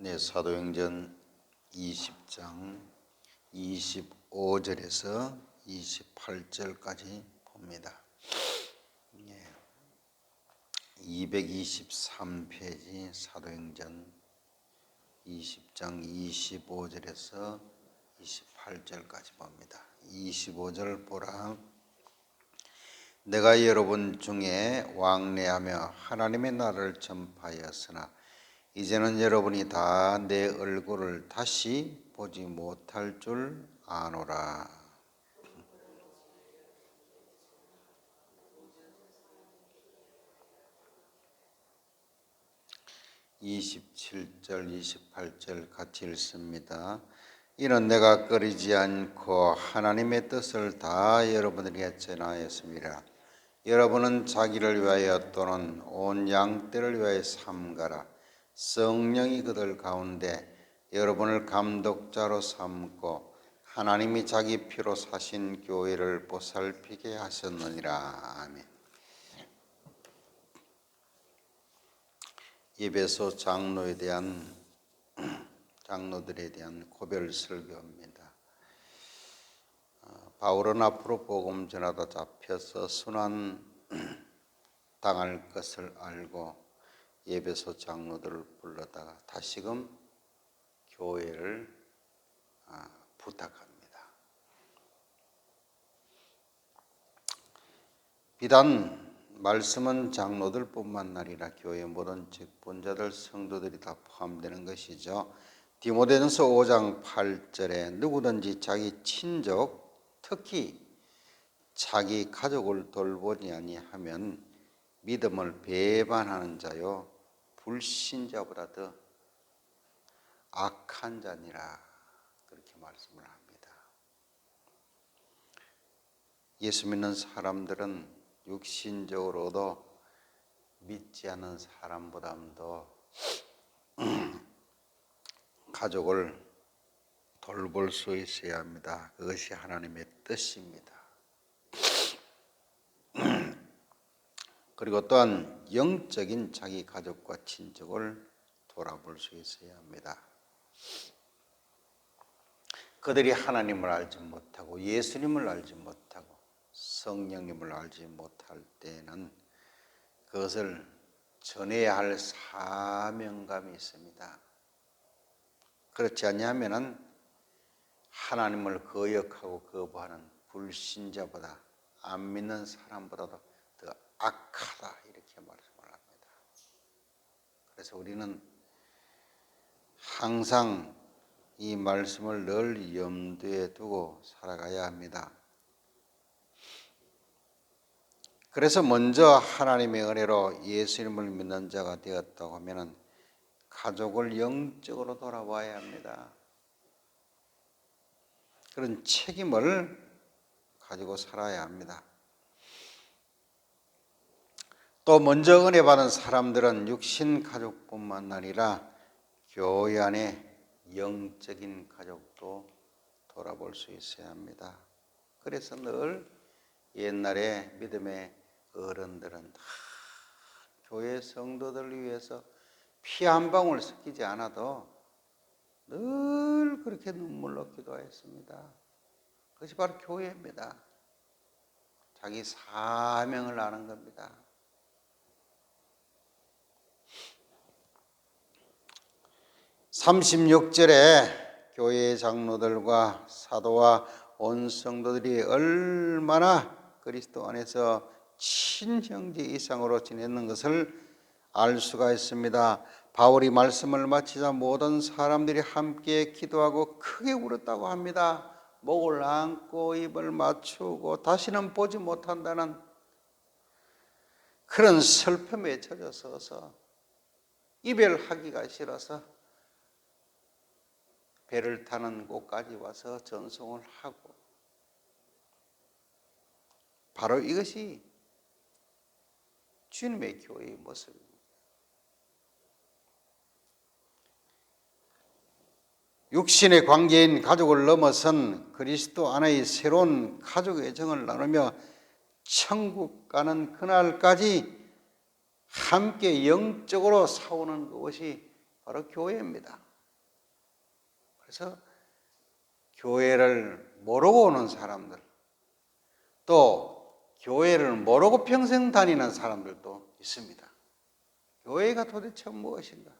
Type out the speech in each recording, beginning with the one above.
네, 사도행전 20장 25절에서 28절까지 봅니다. 223페이지 사도행전 20장 25절에서 28절까지 봅니다. 25절 보라. 내가 여러분 중에 왕래하며 하나님의 나라를 전파하였으나 이제는 여러분이 다 내 얼굴을 다시 보지 못할 줄 아노라. 27절, 28절 같이 읽습니다. 이는 내가 꺼리지 않고 하나님의 뜻을 다 여러분에게 전하였습니다. 여러분은 자기를 위하여 또는 온 양떼를 위하여 삼가라. 성령이 그들 가운데 여러분을 감독자로 삼고 하나님이 자기 피로 사신 교회를 보살피게 하셨느니라. 아멘. 에베소 장로들에 대한 고별 설교입니다. 바울은 앞으로 복음 전하다 잡혀서 순환 당할 것을 알고 에베소 장로들을 불러다가 다시금 교회를 부탁합니다. 비단 말씀은 장로들뿐만 아니라 교회의 모든 직분자들 성도들이 다 포함되는 것이죠. 디모데전서 5장 8절에 누구든지 자기 친족, 특히 자기 가족을 돌보지 아니하면 믿음을 배반하는 자요 불신자보다 더 악한 자니라, 그렇게 말씀을 합니다. 예수 믿는 사람들은 육신적으로도 믿지 않는 사람보다도 가족을 돌볼 수 있어야 합니다. 그것이 하나님의 뜻입니다. 그리고 또한 영적인 자기 가족과 친족을 돌아볼 수 있어야 합니다. 그들이 하나님을 알지 못하고 예수님을 알지 못하고 성령님을 알지 못할 때는 그것을 전해야 할 사명감이 있습니다. 그렇지 않냐면은 하나님을 거역하고 거부하는 불신자보다, 안 믿는 사람보다도 더 악하다, 이렇게 말씀을 합니다. 그래서 우리는 항상 이 말씀을 늘 염두에 두고 살아가야 합니다. 그래서 먼저 하나님의 은혜로 예수님을 믿는 자가 되었다고 하면 가족을 영적으로 돌아봐야 합니다. 그런 책임을 가지고 살아야 합니다. 또 먼저 은혜 받은 사람들은 육신 가족뿐만 아니라 교회 안에 영적인 가족도 돌아볼 수 있어야 합니다. 그래서 늘 옛날에 믿음의 어른들은 다 교회 성도들을 위해서 피 한 방울 섞이지 않아도 늘 그렇게 눈물로 기도했습니다. 그것이 바로 교회입니다. 자기 사명을 아는 겁니다. (36절에) 교회의 장로들과 사도와 온 성도들이 얼마나 그리스도 안에서 친형제 이상으로 지냈는 것을 알 수가 있습니다. 바울이 말씀을 마치자 모든 사람들이 함께 기도하고 크게 울었다고 합니다. 목을 안고 입을 맞추고 다시는 보지 못한다는 그런 슬픔에 젖어서서 이별하기가 싫어서 배를 타는 곳까지 와서 전송을 하고, 바로 이것이 주님의 교회의 모습입니다. 육신의 관계인 가족을 넘어선 그리스도 안의 새로운 가족의 정을 나누며 천국 가는 그날까지 함께 영적으로 싸우는 그것이 바로 교회입니다. 그래서 교회를 모르고 오는 사람들, 또 교회를 모르고 평생 다니는 사람들도 있습니다. 교회가 도대체 무엇인가?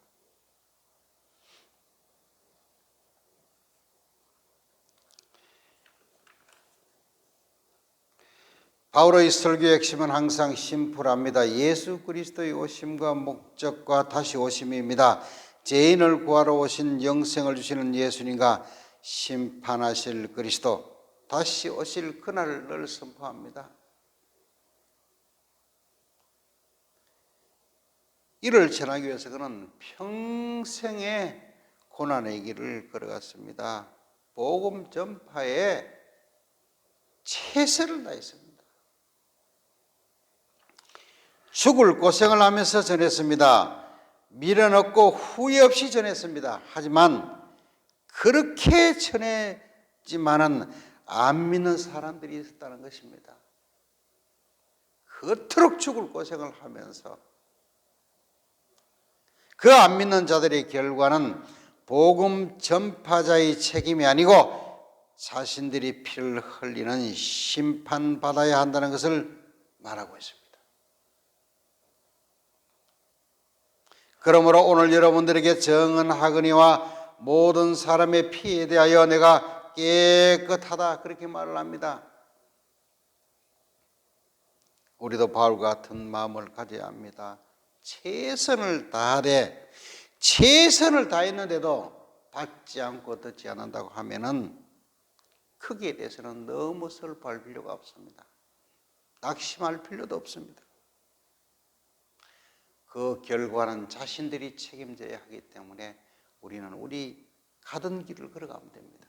바울의 설교의 핵심은 항상 심플합니다. 예수 그리스도의 오심과 목적과 다시 오심입니다. 죄인을 구하러 오신 영생을 주시는 예수님과 심판하실 그리스도, 다시 오실 그날을 늘 선포합니다. 이를 전하기 위해서 그는 평생의 고난의 길을 걸어갔습니다. 복음 전파에 최선을 다했습니다. 죽을 고생을 하면서 전했습니다. 미련 없고 후회 없이 전했습니다. 하지만 그렇게 전했지만은 안 믿는 사람들이 있었다는 것입니다. 그토록 죽을 고생을 하면서 그 안 믿는 자들의 결과는 복음 전파자의 책임이 아니고 자신들이 피를 흘리는 심판받아야 한다는 것을 말하고 있습니다. 그러므로 오늘 여러분들에게 정언하거니와 모든 사람의 피에 대하여 내가 깨끗하다, 그렇게 말을 합니다. 우리도 바울과 같은 마음을 가져야 합니다. 최선을 다하되, 최선을 다했는데도 받지 않고 듣지 않는다고 하면은 크기에 대해서는 너무 슬퍼할 필요가 없습니다. 낙심할 필요도 없습니다. 그 결과는 자신들이 책임져야 하기 때문에 우리는 우리 가던 길을 걸어가면 됩니다.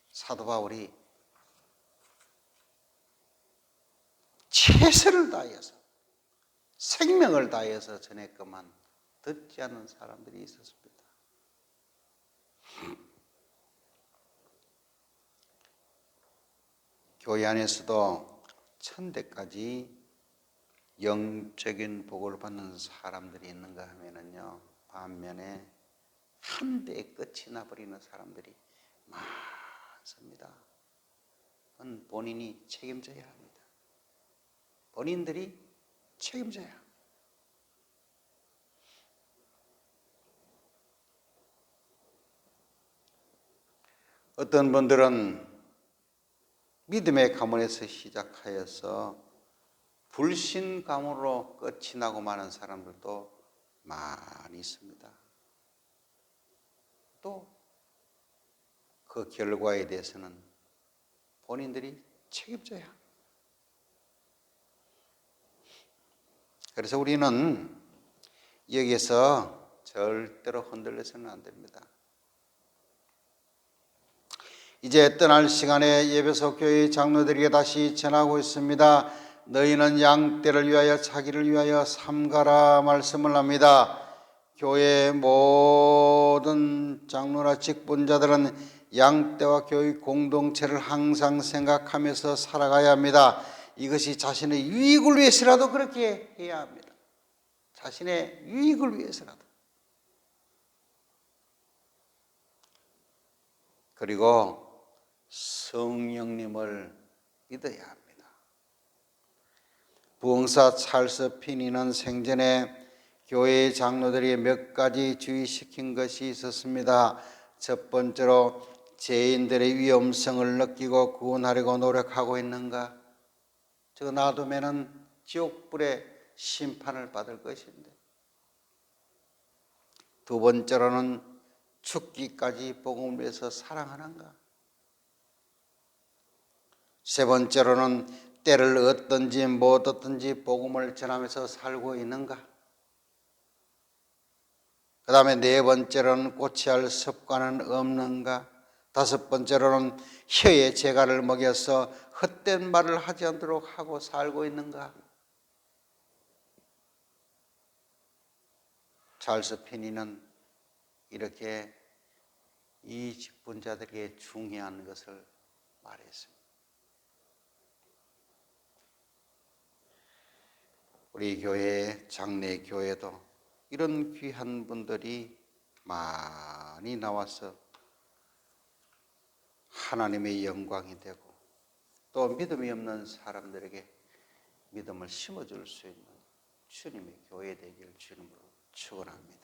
사도 바울이 최선을 다해서, 생명을 다해서 전했건만 듣지 않는 사람들이 있었습니다. 교회 안에서도 천대까지 영적인 복을 받는 사람들이 있는가 하면은요, 반면에 한 대에 끝이 나버리는 사람들이 많습니다. 그건 본인이 책임져야 합니다. 본인들이 책임져야 합니다. 어떤 분들은 믿음의 가문에서 시작하여서 불신 가문으로 끝이 나고 마는 사람들도 많이 있습니다. 또 그 결과에 대해서는 본인들이 책임져야 합니다. 그래서 우리는 여기에서 절대로 흔들려서는 안 됩니다. 이제 떠날 시간에 예배소 교회 장로들에게 다시 전하고 있습니다. 너희는 양떼를 위하여 자기를 위하여 삼가라 말씀을 합니다. 교회의 모든 장로나 직분자들은 양떼와 교회 공동체를 항상 생각하면서 살아가야 합니다. 이것이 자신의 유익을 위해서라도 그렇게 해야 합니다. 자신의 유익을 위해서라도. 그리고 성령님을 믿어야 합니다. 부흥사 찰스 피니는 생전에 교회의 장로들이 몇 가지 주의시킨 것이 있었습니다. 첫 번째로 죄인들의 위험성을 느끼고 구원하려고 노력하고 있는가? 저거 놔두면은 지옥불의 심판을 받을 것인데. 두 번째로는 죽기까지 복음을 위해서 사랑하는가? 세 번째로는 때를 얻든지 못 얻든지 복음을 전하면서 살고 있는가? 그 다음에 네 번째로는 고치할 습관은 없는가? 다섯 번째로는 혀에 재갈을 먹여서 헛된 말을 하지 않도록 하고 살고 있는가? 찰스 피니는 이렇게 이 직분자들에게 중요한 것을 말했습니다. 우리 교회, 장래 교회도 이런 귀한 분들이 많이 나와서 하나님의 영광이 되고 또 믿음이 없는 사람들에게 믿음을 심어줄 수 있는 주님의 교회 되기를 주님으로 축원합니다.